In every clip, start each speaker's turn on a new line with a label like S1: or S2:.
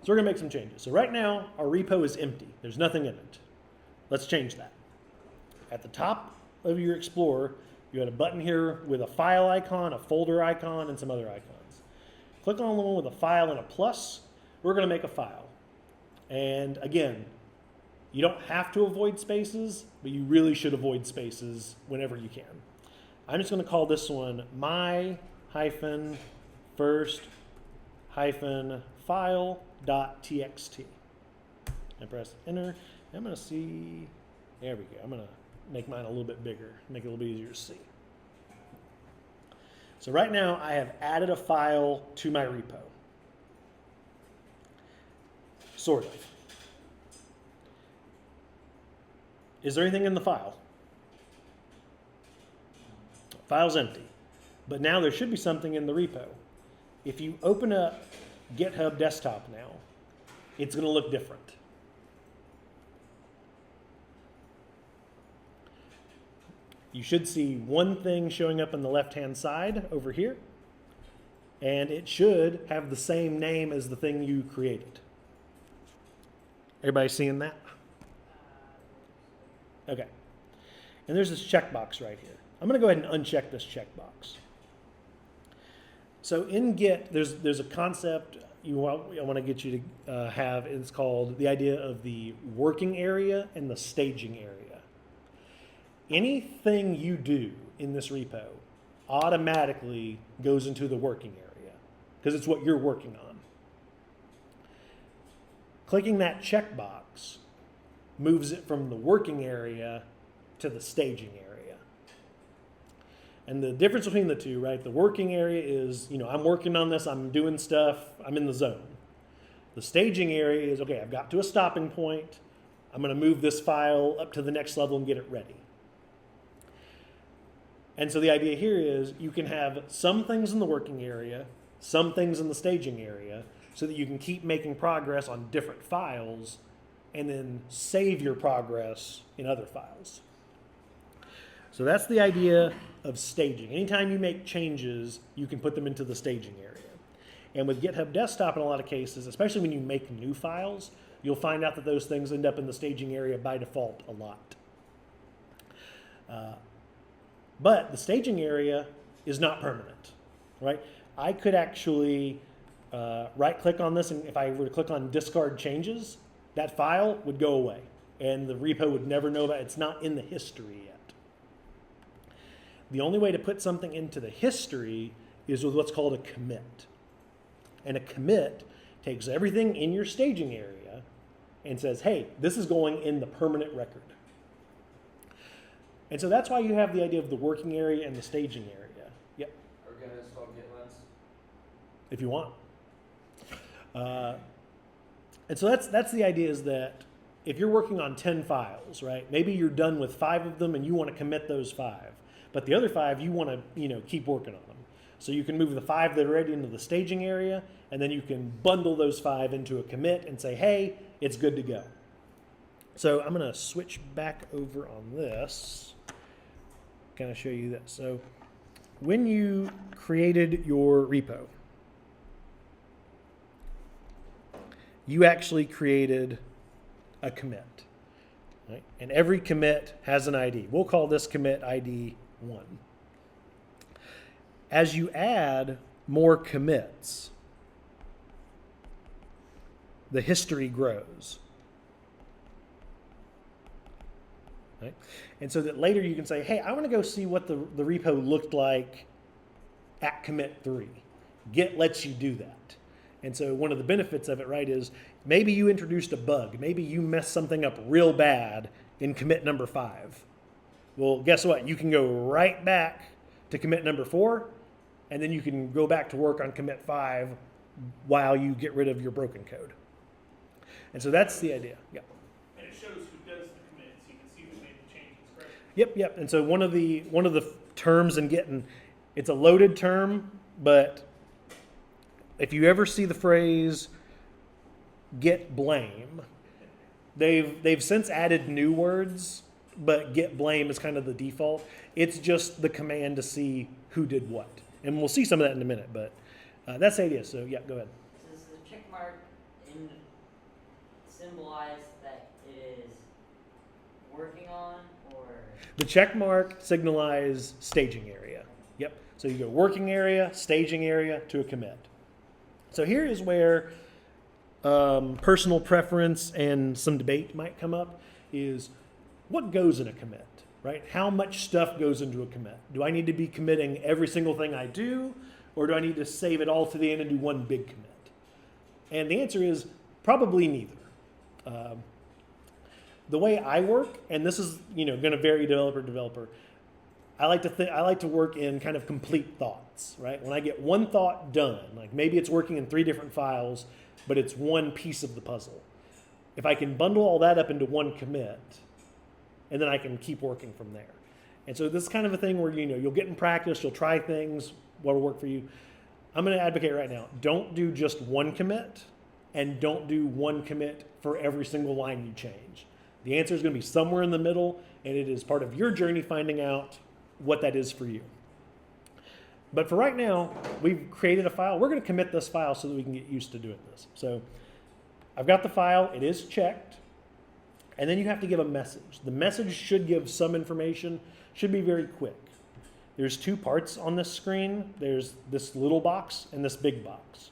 S1: So we're going to make some changes. So right now, our repo is empty. There's nothing in it. Let's change that. At the top of your Explorer, you had a button here with a file icon, a folder icon, and some other icons. Click on the one with a file and a plus. We're going to make a file. And again, you don't have to avoid spaces, but you really should avoid spaces whenever you can. I'm just going to call this one my-first-file.txt. And press enter. I'm going to see, there we go. I'm going to make mine a little bit bigger, make it a little bit easier to see. So right now I have added a file to my repo. Sort of. Is there anything in the file? File's empty. But now there should be something in the repo. If you open up GitHub Desktop now, it's going to look different. You should see one thing showing up on the left-hand side over here, and it should have the same name as the thing you created. Everybody seeing that? Okay. And there's this checkbox right here. I'm going to go ahead and uncheck this checkbox. So in Git, there's a concept I want to get you to have. It's called the idea of the working area and the staging area. Anything you do in this repo automatically goes into the working area because it's what you're working on. Clicking that checkbox moves it from the working area to the staging area. And the difference between the two, right? The working area is, I'm working on this, I'm doing stuff, I'm in the zone. The staging area is, okay, I've got to a stopping point, I'm going to move this file up to the next level and get it ready. And so the idea here is you can have some things in the working area, some things in the staging area, so that you can keep making progress on different files and then save your progress in other files. So that's the idea of staging. Anytime you make changes, you can put them into the staging area. And with GitHub Desktop in a lot of cases, especially when you make new files, you'll find out that those things end up in the staging area by default a lot. But the staging area is not permanent, right? I could actually right-click on this, and if I were to click on discard changes, that file would go away, and the repo would never know about it. It's not in the history yet. The only way to put something into the history is with what's called a commit. And a commit takes everything in your staging area and says, hey, this is going in the permanent record. And so that's why you have the idea of the working area and the staging area. Yep.
S2: Are we going to install GitLens?
S1: If you want. And so that's the idea, is that if you're working on 10 files, right, maybe you're done with 5 of them and you want to commit those 5. But the other 5, you want to keep working on them. So you can move the 5 that are ready into the staging area, and then you can bundle those 5 into a commit and say, hey, it's good to go. So I'm going to switch back over on this, kind of show you this. So when you created your repo, you actually created a commit, right? And every commit has an ID. We'll call this commit ID 1. As you add more commits, the history grows. Right? And so that later you can say, hey, I want to go see what the repo looked like at commit 3. Git lets you do that. And so one of the benefits of it, right, is maybe you introduced a bug. Maybe you messed something up real bad in commit number 5. Well, guess what? You can go right back to commit number 4, and then you can go back to work on commit 5 while you get rid of your broken code. And so that's the idea. Yeah.
S3: And it shows who does the commit, so you can see who made the changes, correct?
S1: Yep. And so one of the terms in Git, and it's a loaded term, but if you ever see the phrase git blame, they've since added new words, but git blame is kind of the default. It's just the command to see who did what. And we'll see some of that in a minute, but that's the idea. So yeah, go ahead.
S4: Does the check mark
S2: in symbolize that it is working on, or
S1: The check mark signalize staging area. Yep. So you go working area, staging area to a commit. So here is where personal preference and some debate might come up is what goes in a commit, right? How much stuff goes into a commit? Do I need to be committing every single thing I do, or do I need to save it all to the end and do one big commit? And the answer is probably neither. The way I work, and this is going to vary developer to developer, I like to work in kind of complete thoughts, right? When I get one thought done, like maybe it's working in 3 different files, but it's one piece of the puzzle. If I can bundle all that up into one commit, and then I can keep working from there. And so this is kind of a thing where you'll get in practice, you'll try things, what'll work for you. I'm going to advocate right now, don't do just one commit, and don't do one commit for every single line you change. The answer is going to be somewhere in the middle, and it is part of your journey finding out what that is for you. But for right now, we've created a file. We're going to commit this file so that we can get used to doing this. So I've got the file. It is checked. And then you have to give a message. The message should give some information, should be very quick. There's 2 parts on this screen. There's this little box and this big box.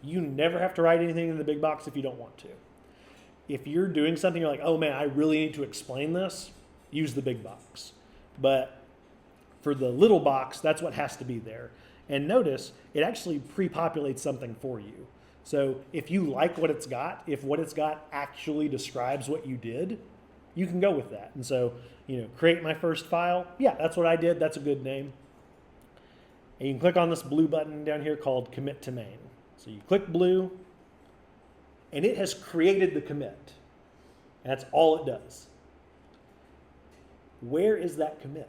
S1: You never have to write anything in the big box if you don't want to. If you're doing something, you're like, oh man, I really need to explain this, use the big box. But for the little box, that's what has to be there. And notice, it actually pre-populates something for you. So if you like what it's got, if what it's got actually describes what you did, you can go with that. And so, create my first file. Yeah, that's what I did. That's a good name. And you can click on this blue button down here called Commit to Main. So you click blue, and it has created the commit. And that's all it does. Where is that commit?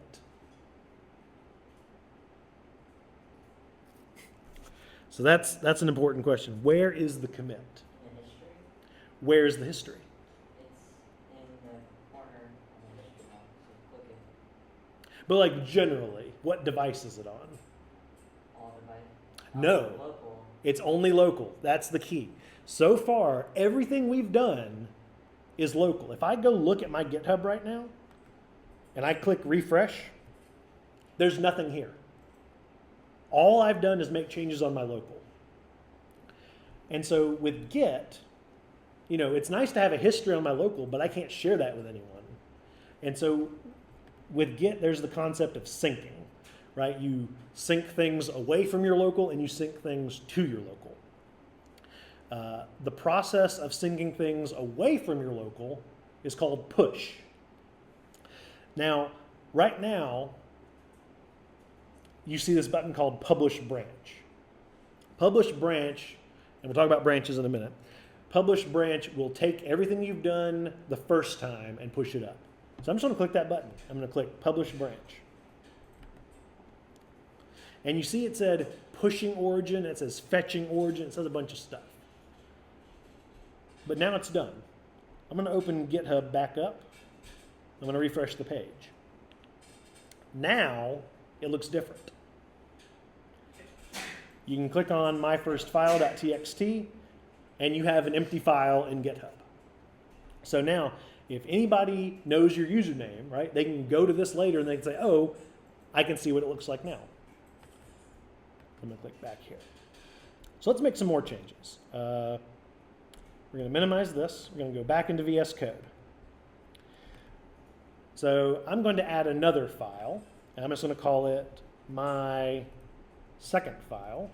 S1: So that's an important question. Where is the commit?
S2: in the history.
S1: Where is the history?
S2: It's in the corner of the history box. So click it.
S1: But like generally, what device is it on?
S2: All device.
S1: No.
S2: Local.
S1: It's only local. That's the key. So far, everything we've done is local. If I go look at my GitHub right now and I click refresh, there's nothing here. All I've done is make changes on my local. And so with Git, it's nice to have a history on my local, but I can't share that with anyone. And so with Git, there's the concept of syncing, right? You sync things away from your local and you sync things to your local. The process of syncing things away from your local is called push. Now, right now, you see this button called Publish Branch. Publish Branch, and we'll talk about branches in a minute. Publish Branch will take everything you've done the first time and push it up. So I'm just going to click that button. I'm going to click Publish Branch. And you see it said pushing origin, it says fetching origin, it says a bunch of stuff. But now it's done. I'm going to open GitHub back up. I'm going to refresh the page. Now it looks different. You can click on my first file.txt and you have an empty file in GitHub. So now, if anybody knows your username, right, they can go to this later and they can say, oh, I can see what it looks like now. I'm going to click back here. So let's make some more changes. We're going to minimize this. We're going to go back into VS Code. So I'm going to add another file. And I'm just going to call it my second file.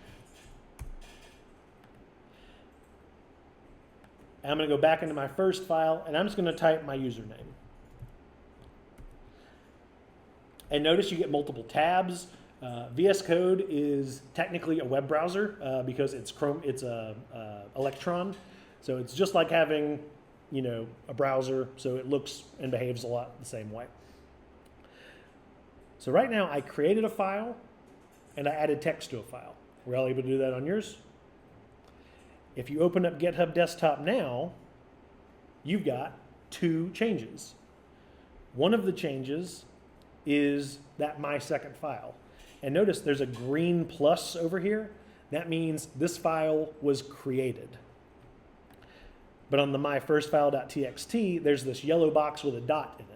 S1: And I'm going to go back into my first file, and I'm just going to type my username. And notice you get multiple tabs. VS Code is technically a web browser because it's Chrome. It's a Electron, so it's just like having, a browser. So it looks and behaves a lot the same way. So right now, I created a file, and I added text to a file. We're all able to do that on yours. If you open up GitHub Desktop now, you've got 2 changes. One of the changes is that my second file. And notice there's a green plus over here. That means this file was created. But on the myfirstfile.txt, there's this yellow box with a dot in it.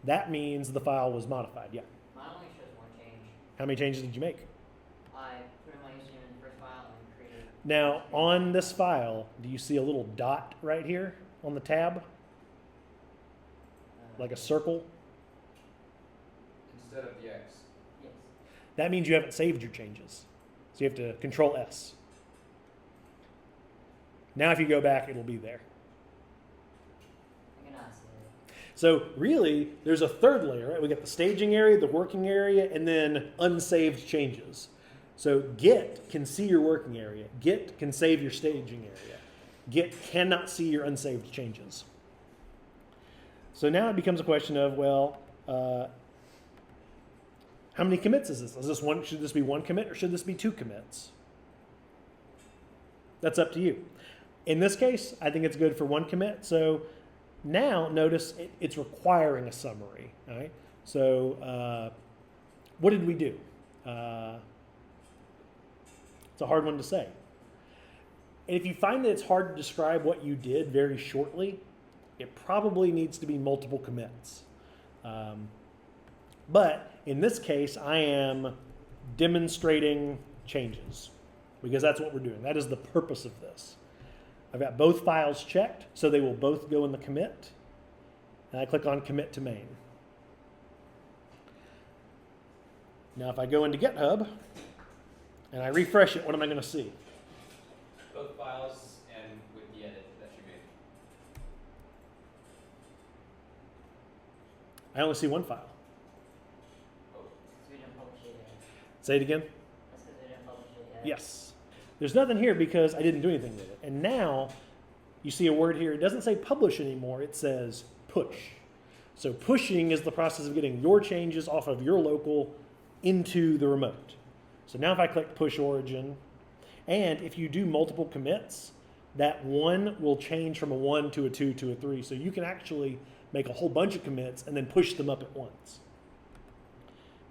S1: That means the file was modified. Yeah.
S2: Mine only shows one change.
S1: How many changes did you make?
S2: I put in my username in the first file and created.
S1: Now, on this file, do you see a little dot right here on the tab? Like a circle?
S4: Instead of the X.
S2: Yes.
S1: That means you haven't saved your changes. So you have to Control S. Now if you go back, it'll be there.
S2: I cannot see it.
S1: So really, there's a third layer, right? We got the staging area, the working area, and then unsaved changes. So Git can see your working area. Git can save your staging area. Git cannot see your unsaved changes. So now it becomes a question of, well, how many commits is this? Is this one? Should this be one commit or should this be two commits? That's up to you. In this case, I think it's good for one commit. So now notice it's requiring a summary. All right. So what did we do? It's a hard one to say. And if you find that it's hard to describe what you did very shortly, it probably needs to be multiple commits. But in this case, I am demonstrating changes because that's what we're doing. That is the purpose of this. I've got both files checked, so they will both go in the commit. And I click on commit to main. Now if I go into GitHub and I refresh it, what am I going to see?
S4: Both files and with the edit that you made.
S1: I only see one file.
S4: Oh,
S2: Because we didn't publish it yet.
S1: Say it again.
S2: That's because we didn't publish it yet.
S1: Yes. There's nothing here because I didn't do anything with it. And now you see a word here. It doesn't say publish anymore. It says push. So pushing is the process of getting your changes off of your local into the remote. So now if I click push origin, and if you do multiple commits, that one will change from a 1 to a 2 to a 3. So you can actually make a whole bunch of commits and then push them up at once.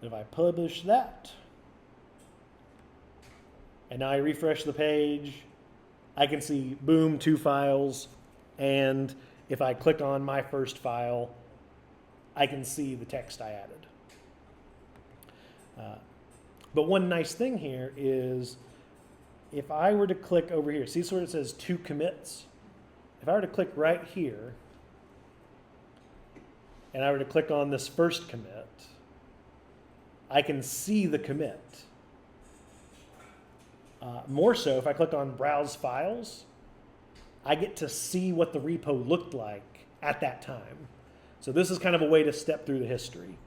S1: And if I publish that, and now I refresh the page, I can see, boom, 2 files. And if I click on my first file, I can see the text I added. But one nice thing here is if I were to click over here, see where it says 2 commits? If I were to click right here, and I were to click on this first commit, I can see the commit. More so, if I click on Browse Files, I get to see what the repo looked like at that time. So this is kind of a way to step through the history.